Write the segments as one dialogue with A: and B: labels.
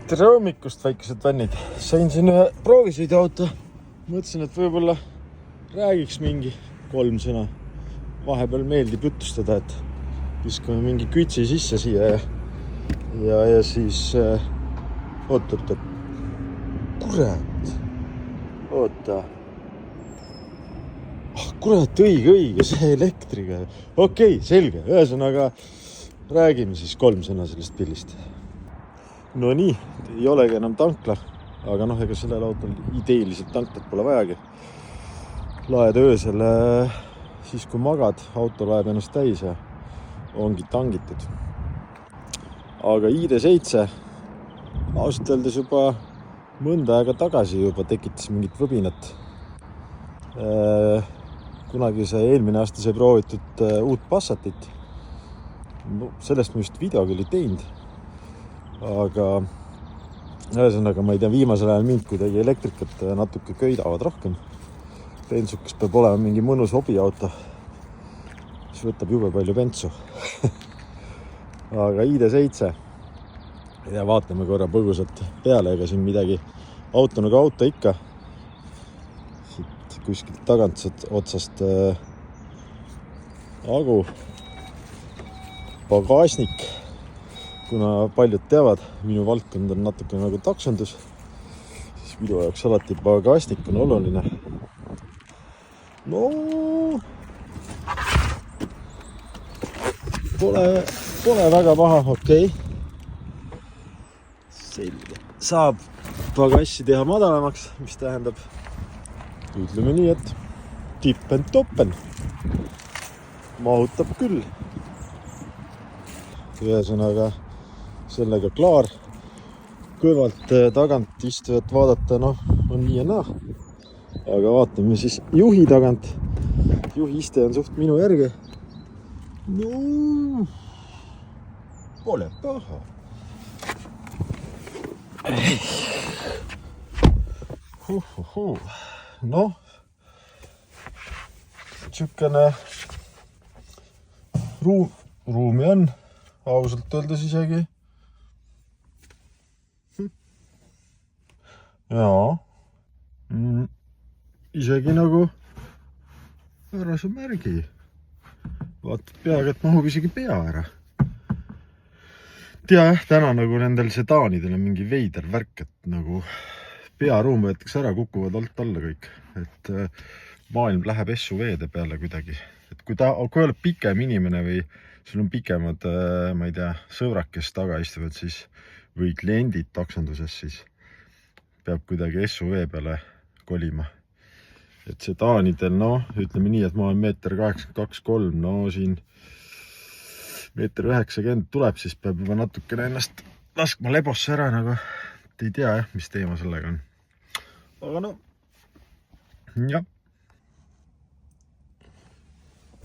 A: Tere hommikust, väikesed vennid. Sain siin ühe proovisõiduauto. Mõtlesin, et võib-olla räägiks mingi 3 sõna. Vahepeal meeldib jutustada, et viskame mingi kütsi sisse siia ja siis oot. Kurat. Oota. Kurat, õige, see elektriga. Okei, selge. Ühesõnaga räägime siis 3 sõna sellest pillist. No nii, ei olegi enam tankla, aga ega sellel autol ideeliselt tanklat pole vajagi. Laed öösel siis, kui magad, auto laeb ennast täis ja ongi tangitud. Aga ID7 ausalt öeldes juba mõnda aega tagasi juba tekitas mingit võbinat. Kunagi eelmine aasta sai proovitud uut Passatit. Sellest ma just video küll ei teinud. Aga ühesõnaga ma ei tea, viimasel ajal mind kuidagi elektrikat natuke köidavad rohkem. Bensukas peab olema mingi mõnus hobiauto, mis võtab jube palju bensu. Aga ID7 ja vaatame korra põgusalt peale, ega siin midagi auto nagu auto ikka. Siit kuskilt tagant otsast agu, pagasnik. Kuna paljud teavad, minu valdkond on natuke nagu taksondus, siis minu jaoks alati pagasnik on oluline. No, pole väga paha, okei. Selge. Saab pagassi teha madalamaks, mis tähendab, ütleme nii, et tippen-toppen. Mahutab küll. Ühesõnaga sellega klaar. Kõrvalt tagant istujat vaadata, on nii ja naa. Aga vaatame siis juhi tagant. Juhi iste on suht minu järgi. No, pole paha. Tšükene ruumi on. Ausalt öeldes isegi. Jaa. Isegi nagu värase märgi. Vaatad peaga, et mahub isegi pea ära. Täna nagu nendel sedaanidel on mingi veider värk, et nagu pearuum võetakse ära, kukuvad alt alla kõik. Et maailm läheb SUV-de peale kuidagi. Et kui oled pikem inimene või sul on pikemad, ma ei tea, sõbrad, kes taga istuvad, siis, või kliendid taksonduses, siis peab kuidagi SUV peale kolima. Et sedaanidel, ütleme nii, et ma olen 1,82 m, siin 1,90 m tuleb, siis peab juba natukene ennast laskma lebosse ära, nagu ei tea, mis teema sellega on. Aga jah.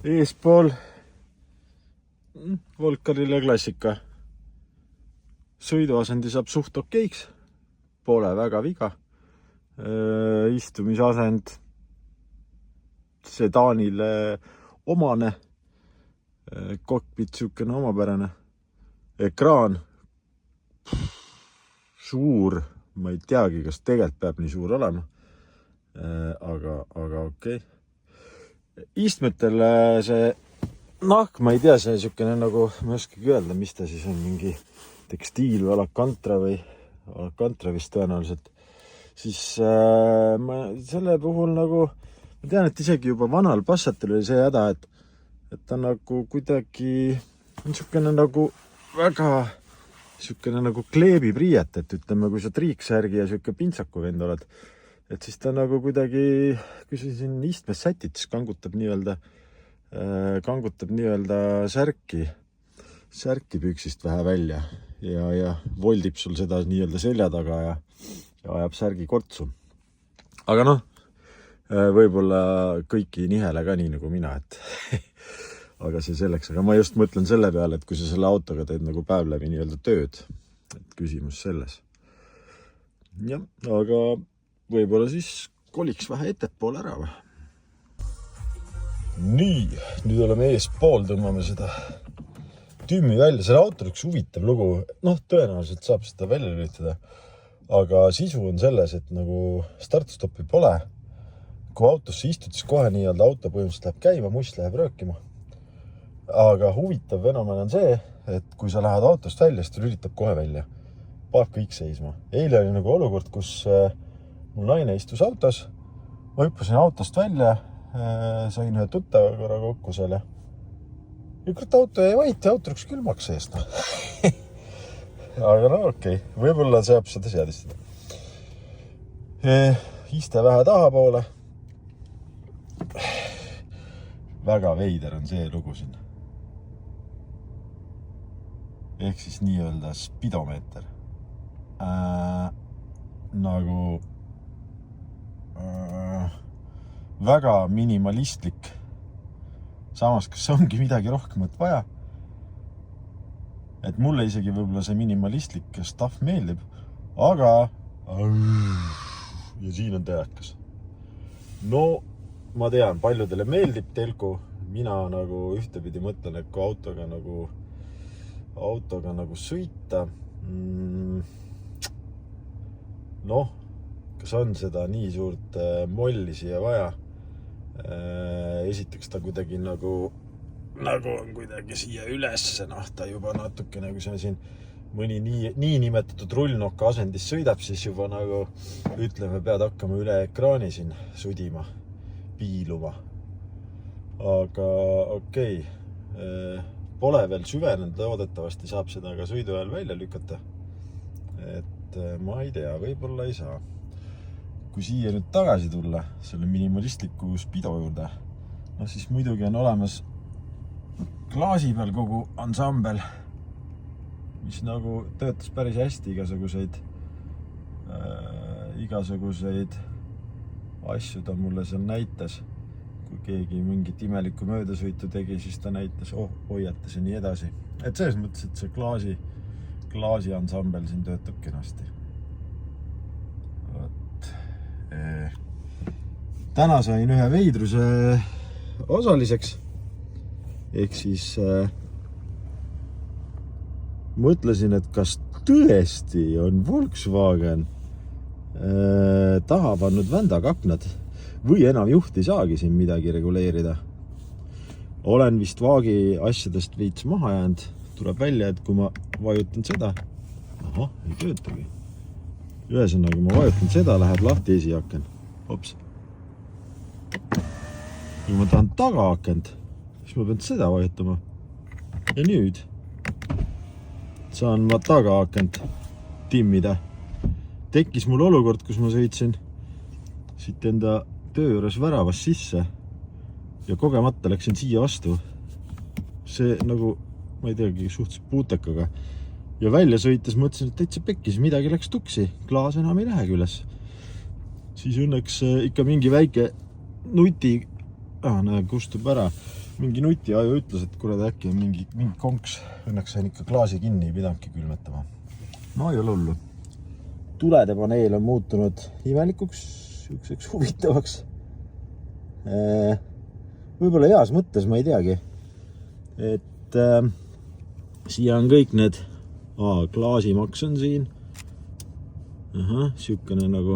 A: Eespool Volkarile klassika. Sõiduasendi saab suht okeiks. Pole väga viga. Istumisasend sedaanile omane. Kokpit sükene omapärane. Ekraan suur. Ma ei teagi, kas tegelikult peab nii suur olema. Aga okei. Istmetel see nahk, ma ei tea, see sükene nagu, ma ei oskagi öelda, mis ta siis on, mingi tekstiil või alakantra või alakantra vist tõenäoliselt. Siis selle puhul nagu, ma tean, et isegi juba vanal Passatil oli see häda, et ta nagu kuidagi sükene nagu väga sükene nagu kleebib riiet, et ütleme, kui sa triiksärgi ja süke pintsaku vend oled, et siis ta nagu kuidagi, kui sa siin istmes sätid, siis kangutab nii-öelda särki püksist vähe välja ja voldib sul seda nii-öelda selja taga ja ajab särgi kortsu. Aga võib-olla kõiki nihele ka nii nagu mina, et aga see selleks. Aga ma just mõtlen selle peale, et kui sa selle autoga teed nagu päev läbi nii-öelda tööd, et küsimus selles. Jah, aga võib-olla siis koliks vähe ettepoole ära või? Nii, nüüd oleme eespool, tõmbame seda tümmi välja, selle auto üks huvitav lugu, noh, tõenäoliselt saab seda välja lülitada, aga sisu on selles, et nagu start-stoppi pole. Kui autosse istud, siis kohe nii-öelda auto põhimõtteliselt läheb käima, must läheb röökima. Aga huvitav fenomen on see, et kui sa lähed autost välja, siis ta lülitab kohe välja. Paneb kõik seisma. Eile oli nagu olukord, kus mul naine istus autos, ma hüppasin autost välja, sain ühe tuttava korra kokku seal ja kurat auto jäi vait ja auto rüks külmaks seest. Aga no okei, võib-olla saab seda seadistada. Iste vähe tahapoole. Väga veider on see lugu siin. Ehk siis nii-öelda spidomeeter. Nagu väga minimalistlik. Samas, kas ongi midagi rohkemat vaja? Et mulle isegi võib-olla see minimalistlik stuff meeldib, aga ja siin on teakas. No, ma tean, paljudele meeldib telku. Mina nagu ühtepidi mõtlen, et kui autoga nagu sõita. Noh, kas on seda nii suurt molli siia vaja? Esiteks ta kuidagi nagu on kuidagi siia üles, noh, ta juba natuke nagu see siin mõni nii nimetatud rullnoka asendis sõidab, siis juba nagu ütleme, pead hakkama üle ekraani siin sudima, piiluma. Aga okei, pole veel süvenenud, loodetavasti saab seda ka sõidu ajal välja lükata. Et ma ei tea, võib-olla ei saa. Kui siia nüüd tagasi tulla selle minimalistliku spido juurde, no siis muidugi on olemas klaasi peal kogu ansambel, mis nagu töötas päris hästi igasuguseid asju ta mulle seal näitas. Kui keegi mingit imelikku möödasõitu tegi, siis ta näitas, hoiatas ja nii edasi. Et selles mõttes, et see klaasi ansambel siin töötab kenasti. Täna sain ühe veidruse osaliseks. Ehk siis mõtlesin, et kas tõesti on Volkswagen taha pannud vändakaknad või enam juht ei saagi siin midagi reguleerida. Olen vist vaagi asjadest veits maha jäänud. Tuleb välja, et kui ma vajutan seda, ei töötagi. Ühesõnaga, ma vajutan seda, läheb lahti esiaken. Hops. Kui ma tahan tagaakent, siis ma pean seda vajutama. Ja nüüd saan ma tagaakent timmida. Tekkis mul olukord, kus ma sõitsin siit enda töö juures väravas sisse ja kogemata läksin siia vastu. See nagu, ma ei teagi, suhteliselt puutekaga. Ja välja sõites mõtlesin, et täitsa pekkis, midagi läks tuksi, klaas enam ei lähegi üles. Siis õnneks ikka mingi väike nuti, kustub ära, mingi nuti aju ütles, et kurad äkki on mingi konks. Õnneks sain ikka klaasi kinni, ei pidanudki külmetama. No ei ole hullu. Tulede paneel on muutunud imelikuks, üks huvitavaks. Võib-olla heas mõttes, ma ei teagi. Et siia on kõik need klaasimaks on siin. Siukene nagu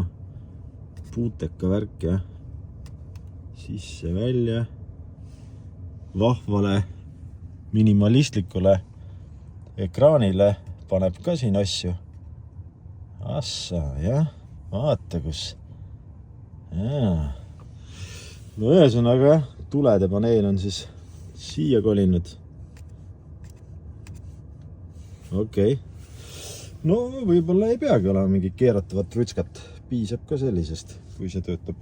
A: puuteka värk ja sisse välja. Vahvale minimalistlikule ekraanile paneb ka siin asju. Assa, jah. Vaata kus. No ühesõnaga, tulede paneel on siis siia kolinud. Okei. No võib-olla ei peagi olema mingi keeratavat rutskat. Piisab ka sellisest, kui see töötab.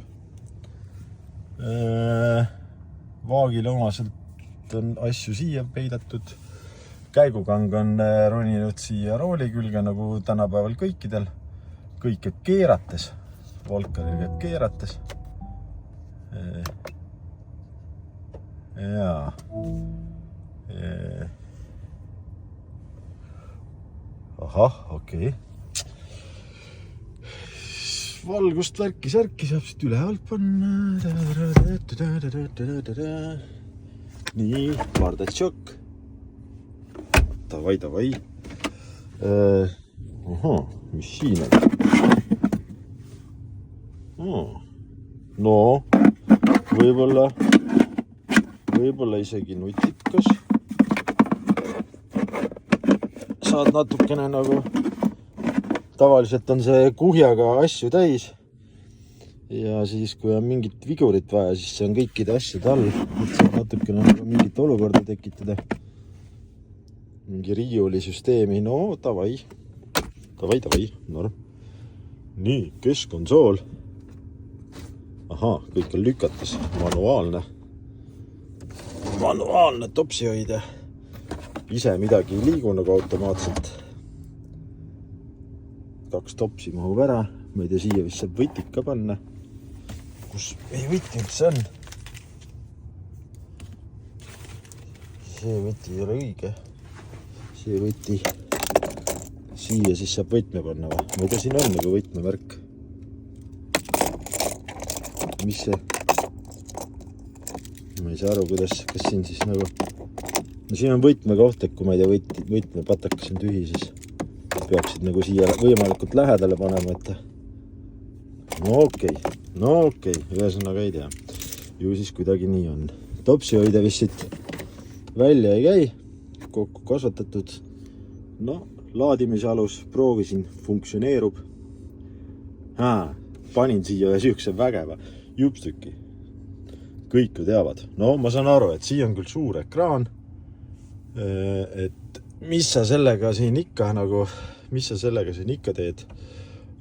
A: Vaagile omaselt on asju siia peidetud. Käigukang on roninud siia rooli külge, nagu tänapäeval kõikidel. Kõik käib keerates. Volkaril käib keerates. Jaa. Ahah, okei. Valgust värki-särki saab siit ülevalt panna. Nii, pardatšokk. davai. Mis siin on? No, võib-olla isegi nutikas. Saad natukene nagu, tavaliselt on see kuhjaga asju täis. Ja siis, kui on mingit vigurit vaja, siis see on kõikide asjade all. Et saab natukene nagu mingit olukorda tekitada. Mingi riiulisüsteemi, no davai. Norm. Nii, keskkonsool. Ahaa, kõik on lükates. Manuaalne topsihoidja. Ise midagi ei liigu nagu automaatselt. 2 topsi mahub ära. Ma ei tea, siia vist saab võtik ka panna. Kus ei võti üldse on? See võti ei ole õige. See võti. Siia siis saab võtme panna või? Ma ei tea, siin on nagu võtmemärk. Mis see? Ma ei saa aru, kas siin siis nagu... No siin on võtme koht, et kui ma ei tea, võtme patakas on tühi, siis peaksid nagu siia võimalikult lähedale panema, et... No okei. Ühesõnaga ei tea. Ju siis kuidagi nii on. Topsihoidja vist siit välja ei käi. Kokku kasvatatud. No, laadimise alus proovisin, funktsioneerub. Panin siia ühe sihukese vägeva jupstüki. Kõik ju teavad. No, ma saan aru, et siia on küll suur ekraan. Et mis sa sellega siin ikka teed.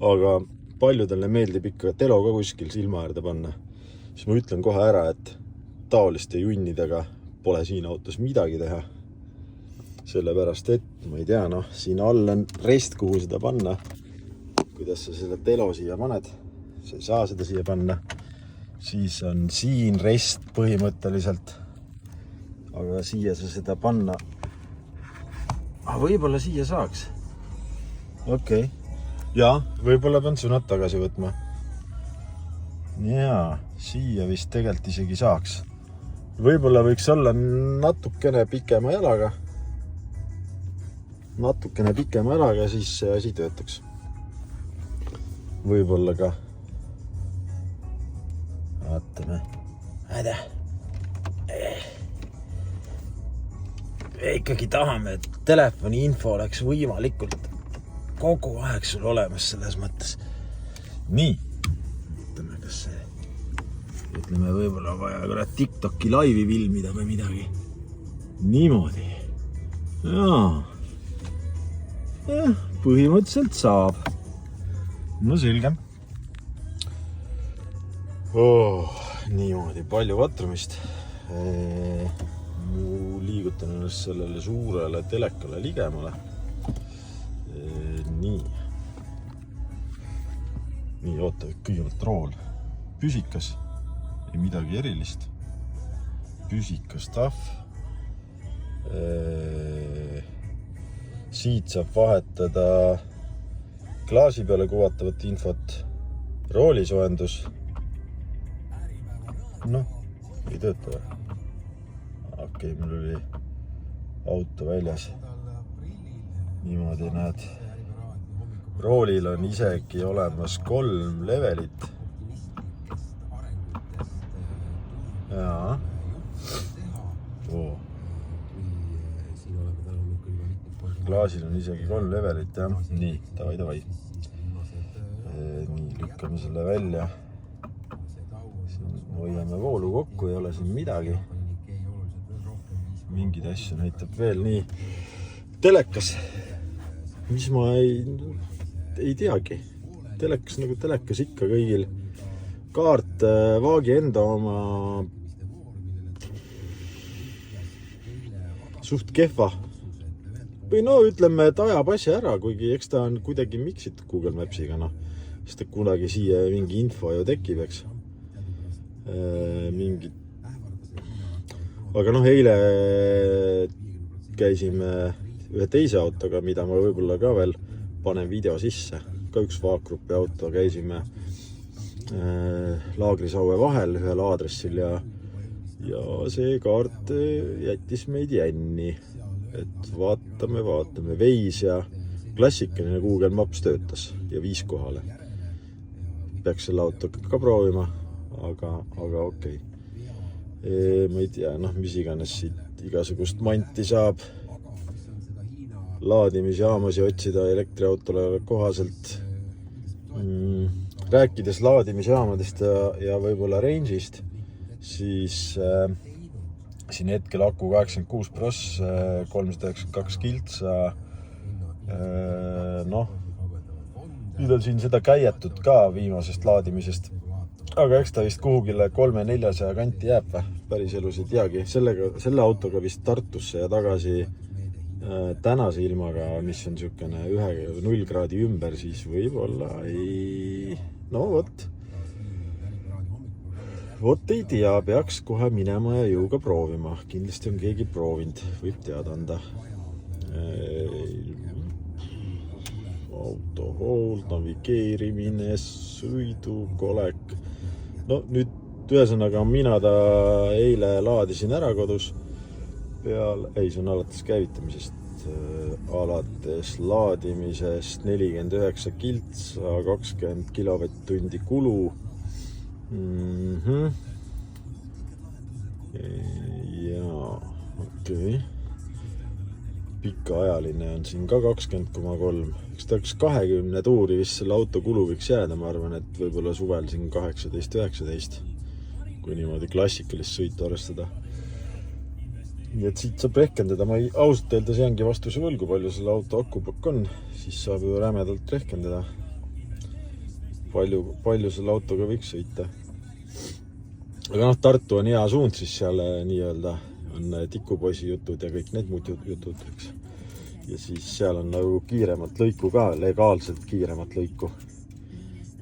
A: Aga paljudele meeldib ikka telo ka kuskil silma äärde panna. Siis ma ütlen kohe ära, et taoliste junnidega pole siin autos midagi teha. Sellepärast, et ma ei tea, siin all on rest, kuhu seda panna. Kuidas sa selle telo siia paned? Sa ei saa seda siia panna. Siis on siin rest põhimõtteliselt. Aga siia sa seda panna. Võib-olla siia saaks. Okei. Ja, võib-olla pean sunad tagasi võtma. Jaa, siia vist tegelikult isegi saaks. Võib-olla võiks olla natukene pikema jalaga. Siis see asi töötaks. Võib-olla ka. Vaatame. Ikkagi tahame, et telefoni info oleks võimalikult kogu aeg sul olemas selles mõttes. Nii. Ütleme, kas see... Ütleme, võib-olla vaja TikToki laivi filmida või midagi. Niimoodi. Jaa. Põhimõtteliselt saab. No selge. Niimoodi, palju vatramist. Mu liigutan ennast sellele suurele telekale ligemale. Nii, oota, kõigepealt rool. Püsikas, ei midagi erilist. Püsikas tahv. Siit saab vahetada klaasi peale kuvatavat infot. Roolisoendus. Noh, ei tööta või? Okei, mul oli auto väljas. Niimoodi näed. Roolil on isegi olemas 3 levelit. Jaa. Klaasil on isegi 3 levelit, jah. Nii, davai. Nii, lükkame selle välja. Hoiame voolu kokku, ei ole siin midagi. Mingid asju näitab veel nii. Telekas. Mis ma ei teagi. Telekas nagu telekas ikka kõigil. Kaart, vaagi enda oma suht kehva. Või no ütleme, et ajab asja ära, kuigi eks ta on kuidagi miksitud Google Mapsiga. Sest kunagi siia mingi info ju tekib, eks. Aga eile käisime ühe teise autoga, mida ma võib-olla ka veel panen video sisse. Ka üks vaakgrupi auto käisime Laagrisaue vahel ühel aadressil ja see kaart jättis meid jänni. et vaatame, Waze ja klassikaline Google Maps töötas ja viis kohale. Peaks selle auto ka proovima, aga okei. Ma ei tea, mis iganes siit igasugust manti saab laadimisjaamasi otsida elektriautole kohaselt. Rääkides laadimisjaamadest ja võib-olla range'ist, siis siin hetkel aku 86 pros, 392 kiltsa. Nüüd on siin seda käijatud ka viimasest laadimisest. Aga eks ta vist kuhugile 300-400 kanti jääb või? Päris elus ei teagi. Selle autoga vist Tartusse ja tagasi tänase ilmaga, mis on niisugune 0 kraadi ümber, siis võib-olla ei... No vot ei tea, peaks kohe minema ja jõuga proovima. Kindlasti on keegi proovinud, võib teada anda. Autohold, navigeerimine, sõidukolek. No nüüd ühesõnaga mina ta eile laadisin ära kodus. See on alates käivitamisest, alates laadimisest 49 kiltsa, 20 kilovatt-tundi kulu. Ja, okei. Pikaajaline on siin ka 20,3. Eks ta 20 tuuri vist selle auto kulu võiks jääda, ma arvan, et võib-olla suvel siin 18-19, kui niimoodi klassikalist sõitu arvestada. Nii et siit saab rehkendada. Ma ausalt öeldes jäängi vastuse võlgu, palju selle auto akupakk on, siis saab ju rämedalt rehkendada. Palju selle autoga võiks sõita. Aga Tartu on hea suund, siis seal nii-öelda on tikupoisi jutud ja kõik need muud jutud, eks. Ja siis seal on nagu kiiremat lõiku ka, legaalselt kiiremat lõiku.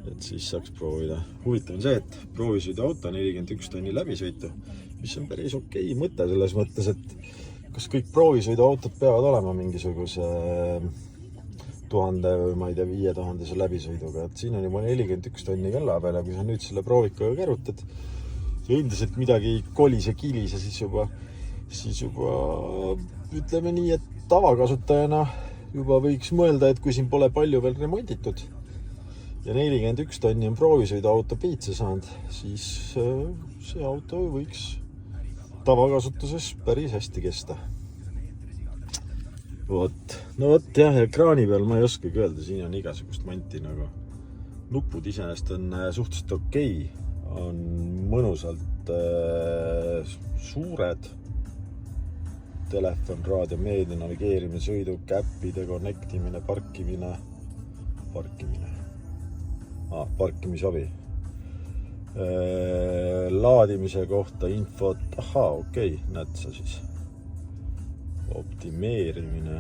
A: Et siis saaks proovida. Huvitav on see, et proovisõidu auto 41 tonni läbisõitu, mis on päris okei mõte selles mõttes, et kas kõik proovisõidu autod peavad olema mingisuguse 1000 või ma ei tea 5000 läbisõiduga. Et siin on juba 41 tonni kella peale, kui sa nüüd selle proovikaga kärutad ja üldiselt midagi kolise kilis ja siis juba ütleme nii, et tavakasutajana juba võiks mõelda, et kui siin pole palju veel remonditud ja 41 tonni on proovisõidu auto piitsa saanud, siis see auto võiks tavakasutuses päris hästi kesta. Vot jah, ekraani peal ma ei oskagi öelda, siin on igasugust manti nagu. Nupud iseenesest on suhteliselt okei, on mõnusalt suured. Telefon, raadio, meedia, navigeerimine, sõidu, käppide, connectimine, parkimisabi. Laadimise kohta infot, okei, näed sa siis. Optimeerimine,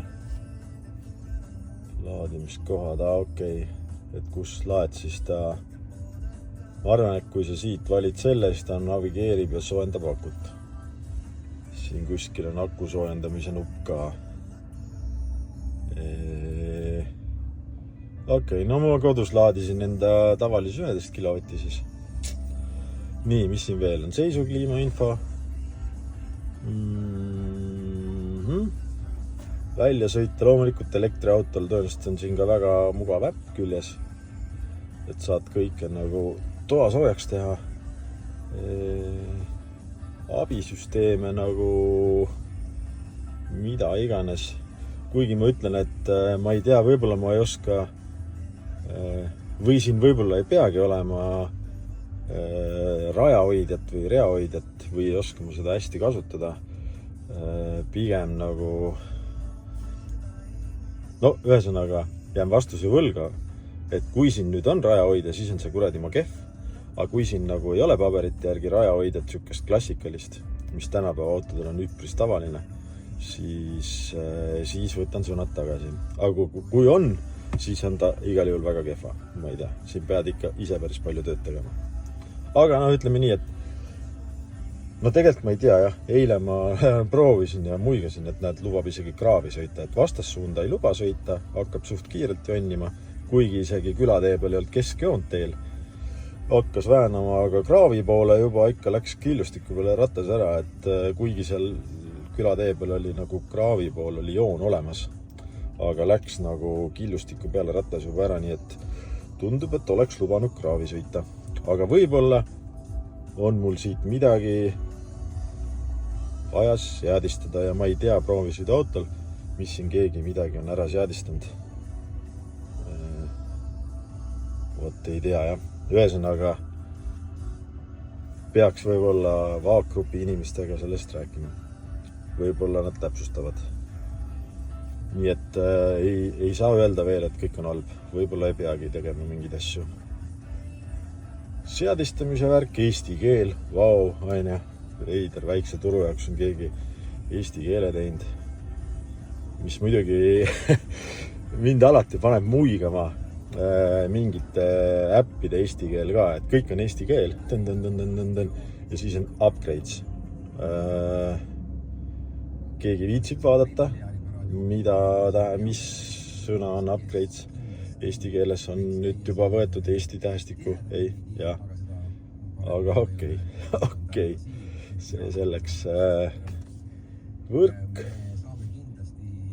A: laadimiskohad, okei, et kus laed siis ta, ma arvan, et kui sa siit valid selle, siis ta navigeerib ja soojendab akut. Siin kuskil on aku soojendamise nupp ka. Okei, no ma kodus laadisin enda tavalise 11 kilovatti siis. Nii, mis siin veel on? Seisukliimainfo. Välja sõita loomulikult elektriautol tõenäoliselt on siin ka väga mugav äpp küljes, et saad kõike nagu toa soojaks teha. Abisüsteeme nagu mida iganes. Kuigi ma ütlen, et ma ei tea, võib-olla ma ei oska või siin võib-olla ei peagi olema rajahoidjat või reahoidjat või ei oska ma seda hästi kasutada. Pigem nagu ühesõnaga jään vastuse võlga, et kui siin nüüd on rajahoidja, siis on see kuradi ma kehv. Aga kui siin nagu ei ole paberite järgi rajahoidjat sükest klassikalist, mis tänapäeva autodel on üpris tavaline, siis võtan sõnad tagasi. Aga kui on, siis on ta igal juhul väga kehva. Ma ei tea, siin pead ikka ise päris palju tööd tegema. Aga ütleme nii, et tegelikult ma ei tea jah, eile ma proovisin ja muigasin, et näed, lubab isegi kraavi sõita, et vastassuunda ei luba sõita, hakkab suht kiirelt jonnima, kuigi isegi külatee peal ei olnud keskjoont teel. Hakkas väänama, aga kraavi poole juba ikka läks killustiku peale ratas ära, et kuigi seal külatee peal oli nagu kraavi pool oli joon olemas, aga läks nagu killustiku peale ratas juba ära, nii et tundub, et oleks lubanud kraavi sõita. Aga võib-olla on mul siit midagi ajas seadistada ja ma ei tea proovisõiduautol, mis siin keegi midagi on ära seadistanud. Vot ei tea jah. Ühesõnaga peaks võib-olla vaakgrupi inimestega sellest rääkima. Võib-olla nad täpsustavad. Nii et ei saa öelda veel, et kõik on halb. Võib-olla ei peagi tegema mingeid asju. Seadistamise värk, eesti keel, vau, aine, reider, väikse turu jaoks on keegi eesti keele teinud. Mis muidugi mind alati paneb muigama mingite äppide eesti keel ka, et kõik on eesti keel ja siis on upgrades. Keegi viitsib vaadata, mis sõna on upgrades. Eesti keeles on nüüd juba võetud Eesti tähestiku, ei, jah. Aga okei. See selleks võrk,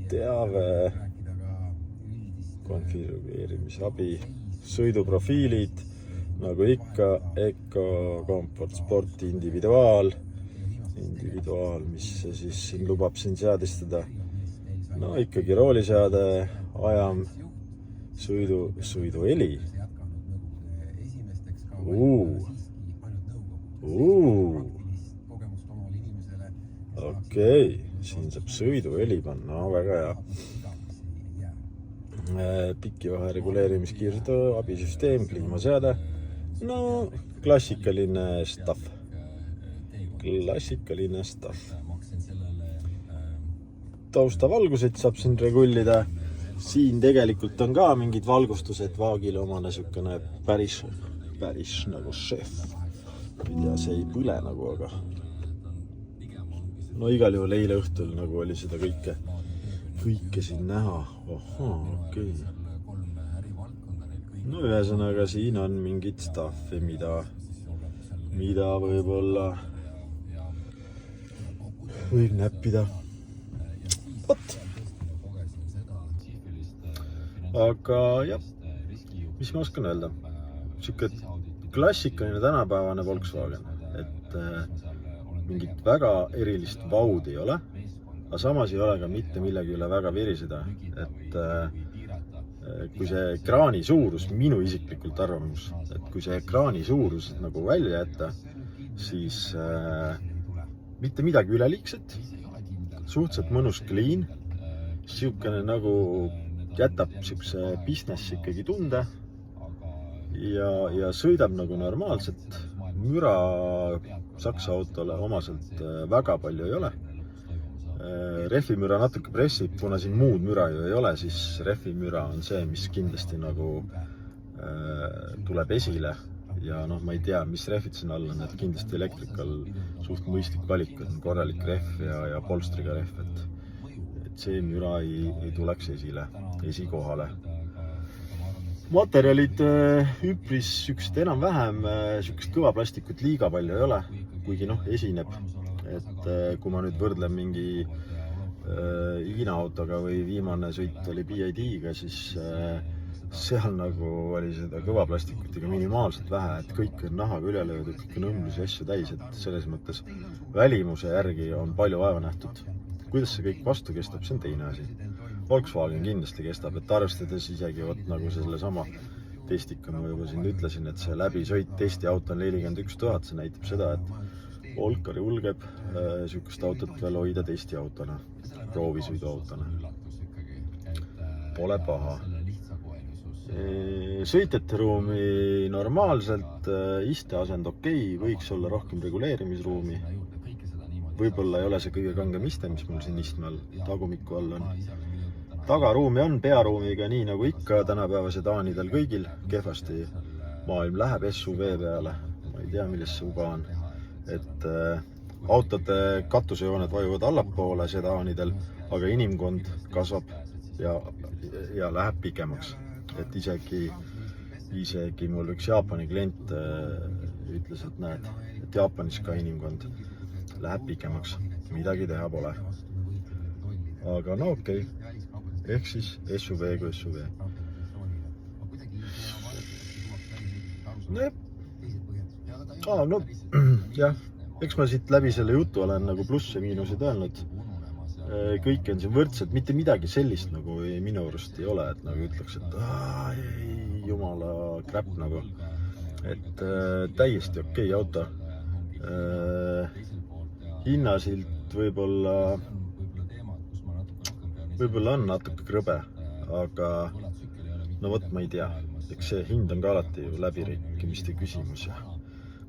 A: teave, konfigureerimisabi, sõiduprofiilid, nagu ikka, Eco, Comfort, Sport, individuaal, mis siis siin lubab siin seadistada. No ikkagi rooliseade, ajam, sõiduheli. Okei, siin saab sõiduheli panna, no väga hea. Pikivahe reguleerimiskiirsuste abisüsteem, kliimaseade. No, klassikaline stuff. Taustavalgused saab siin regullida. Siin tegelikult on ka mingid valgustused vaagile omane sükene päris nagu šef. Ei tea, see ei põle nagu, aga no igal juhul eile õhtul nagu oli seda kõike siin näha. Okei. No ühesõnaga siin on mingid staffi, mida võib-olla võib näppida. Vot. Aga jah, mis ma oskan öelda? Siuke klassikaline tänapäevane Volkswagen, et mingit väga erilist vaud ei ole, aga samas ei ole ka mitte millegi üle väga viriseda, et kui see ekraani suurus, minu isiklikult arvamus, et kui see ekraani suurus nagu välja jätta, siis mitte midagi üleliigset, suhteliselt mõnus clean, siukene nagu jätab siukse business ikkagi tunde ja sõidab nagu normaalselt. Müra Saksa autole omaselt väga palju ei ole. Rehvimüra natuke pressib, kuna siin muud müra ju ei ole, siis rehvimüra on see, mis kindlasti nagu tuleb esile. Ja noh, ma ei tea, mis rehvid siin all on, et kindlasti elektrikal suht mõistlik valik on korralik rehv ja polstriga rehv, et see müra ei tuleks esikohale. Materjalid üpris sükst enam-vähem, sükst kõva plastikut liiga palju ei ole, kuigi noh, esineb. Et kui ma nüüd võrdlen mingi Hiina autoga või viimane sõit oli BID-ga, siis seal nagu oli seda kõva plastikut ega minimaalselt vähe, et kõik on nahaga üle löödud, kõik on õmblus ja asju täis, et selles mõttes välimuse järgi on palju vaeva nähtud. Kuidas see kõik vastu kestab, see on teine asi. Volkswagen kindlasti kestab, et arvestades isegi nagu selle sama testika, ma juba siin ütlesin, et see läbisõit testiauto on 41 000, see näitab seda, et Volkari julgeb sükust autot veel hoida testiautona, proovisõiduautona. Pole paha. Sõitjate ruumi normaalselt, isteasend okei, võiks olla rohkem reguleerimisruumi. Võib-olla ei ole see kõige kangem iste, mis mul siin istme all, tagumiku all on. Tagaruumi on pearuumiga nii nagu ikka tänapäeva sedaanidel kõigil. Kehvasti maailm läheb SUV peale. Ma ei tea, milles see uga on. Et autode katusejooned vajuvad allapoole sedaanidel, aga inimkond kasvab ja läheb pikemaks. Et isegi mul üks Jaapani klient ütles, et näed, et Jaapanis ka inimkond läheb pikemaks. midagi teha pole. Aga no okei. Ehk siis SUV kui SUV. No jah, eks ma siit läbi selle jutu olen nagu plusse miinuseid öelnud. Kõik on siin võrdsed, mitte midagi sellist nagu minu arust ei ole, et nagu ütleks, et ei, jumala crap nagu. Et täiesti okei auto. Hinnasilt võib-olla on natuke krõbe, aga no vot ma ei tea. Eks see hind on ka alati ju läbirikkimiste küsimus ja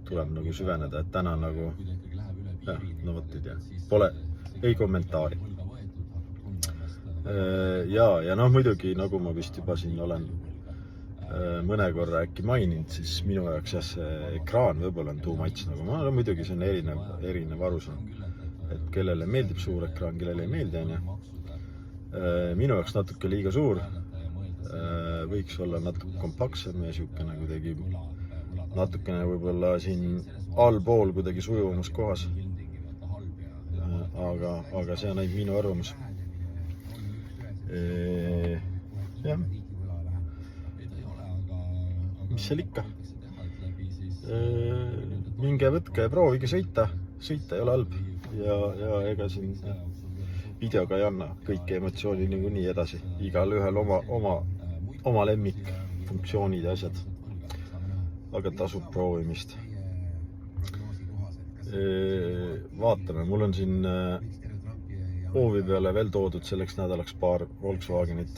A: tuleb nagu süveneda, et täna nagu no vot ei tea. Pole, ei kommentaari. Ja noh muidugi, nagu ma vist juba siin olen mõne korra äkki maininud, siis minu jaoks jah, see ekraan võib-olla on too much nagu. No muidugi see on erinev arusaam, et kellele meeldib suur ekraan, kellele ei meeldi, on ju. Minu jaoks natuke liiga suur, võiks olla natuke kompaktsem ja siukene kuidagi natukene võib-olla siin allpool kuidagi sujuvamas kohas. Aga see on ainult minu arvamus. Jah. Mis seal ikka? Minge võtke ja proovige sõita ei ole halb ja ega siin videoga ei anna kõiki emotsiooni nagu nii edasi. Igal ühel oma lemmik funktsioonid ja asjad. Aga tasub proovimist. Vaatame, mul on siin hoovi peale veel toodud selleks nädalaks paar Volkswagenit.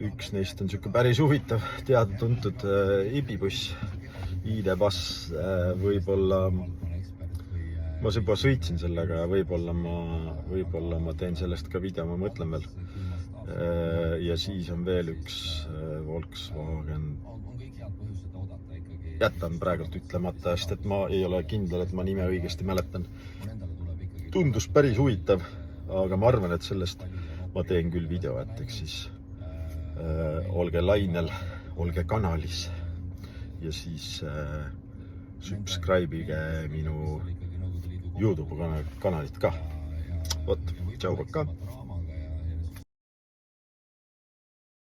A: Üks neist on siuke päris huvitav, teada-tuntud ibibuss, ID-bass, võib-olla ma juba sõitsin sellega ja võib-olla ma teen sellest ka video, ma mõtlen veel. Ja siis on veel üks Volkswagen. Jätan praegult ütlemata, sest et ma ei ole kindel, et ma nime õigesti mäletan. Tundus päris huvitav, aga ma arvan, et sellest ma teen küll video, et eks siis olge lainel, olge kanalis ja siis subscribe'ige minu YouTube kanalit ka. Vot, tšau, pakka!